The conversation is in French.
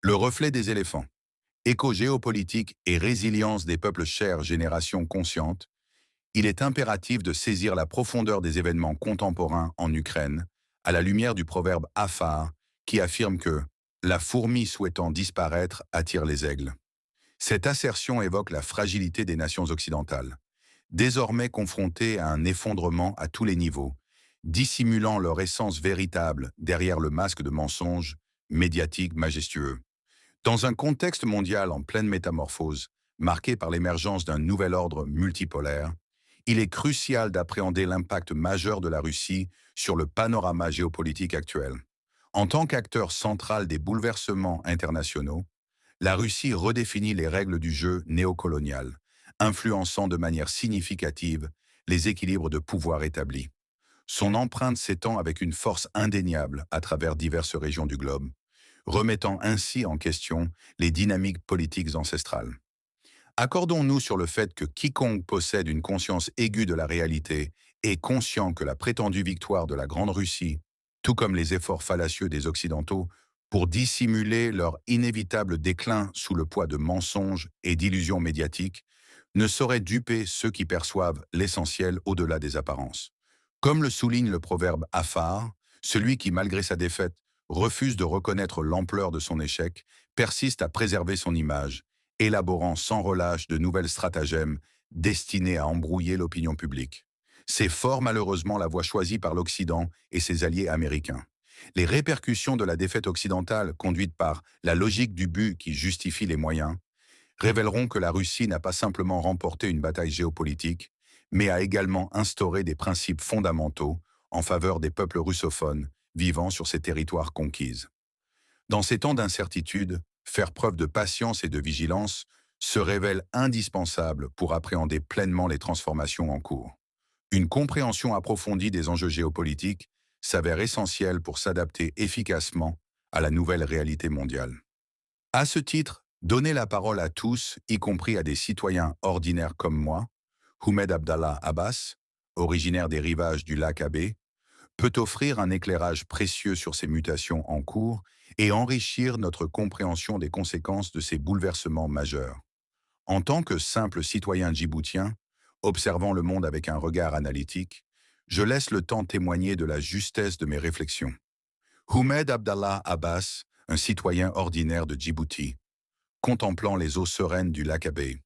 Le reflet des éléphants. Éco-géopolitique et résilience des peuples chers générations conscientes, il est impératif de saisir la profondeur des événements contemporains en Ukraine, à la lumière du proverbe Afar, qui affirme que la fourmi souhaitant disparaître attire les aigles. Cette assertion évoque la fragilité des nations occidentales, désormais confrontées à un effondrement à tous les niveaux, dissimulant leur essence véritable derrière le masque de mensonges médiatiques majestueux. Dans un contexte mondial en pleine métamorphose, marqué par l'émergence d'un nouvel ordre multipolaire, il est crucial d'appréhender l'impact majeur de la Russie sur le panorama géopolitique actuel. En tant qu'acteur central des bouleversements internationaux, la Russie redéfinit les règles du jeu néocolonial, influençant de manière significative les équilibres de pouvoir établis. Son empreinte s'étend avec une force indéniable à travers diverses régions du globe, remettant ainsi en question les dynamiques politiques ancestrales. Accordons-nous sur le fait que quiconque possède une conscience aiguë de la réalité est conscient que la prétendue victoire de la Grande Russie, tout comme les efforts fallacieux des Occidentaux pour dissimuler leur inévitable déclin sous le poids de mensonges et d'illusions médiatiques, ne saurait duper ceux qui perçoivent l'essentiel au-delà des apparences. Comme le souligne le proverbe Afar, celui qui, malgré sa défaite, refuse de reconnaître l'ampleur de son échec, persiste à préserver son image, élaborant sans relâche de nouvelles stratagèmes destinés à embrouiller l'opinion publique. C'est fort malheureusement la voie choisie par l'Occident et ses alliés américains. Les répercussions de la défaite occidentale, conduite par la logique du but qui justifie les moyens, révéleront que la Russie n'a pas simplement remporté une bataille géopolitique, mais a également instauré des principes fondamentaux en faveur des peuples russophones vivant sur ces territoires conquises. Dans ces temps d'incertitude, faire preuve de patience et de vigilance se révèle indispensable pour appréhender pleinement les transformations en cours. Une compréhension approfondie des enjeux géopolitiques s'avère essentielle pour s'adapter efficacement à la nouvelle réalité mondiale. À ce titre, donner la parole à tous, y compris à des citoyens ordinaires comme moi, Houmed Abdallah Abbas, originaire des rivages du lac Abbé, peut offrir un éclairage précieux sur ces mutations en cours et enrichir notre compréhension des conséquences de ces bouleversements majeurs. En tant que simple citoyen djiboutien, observant le monde avec un regard analytique, je laisse le temps témoigner de la justesse de mes réflexions. Houmed Abdallah Abbas, un citoyen ordinaire de Djibouti, contemplant les eaux sereines du lac Abbé,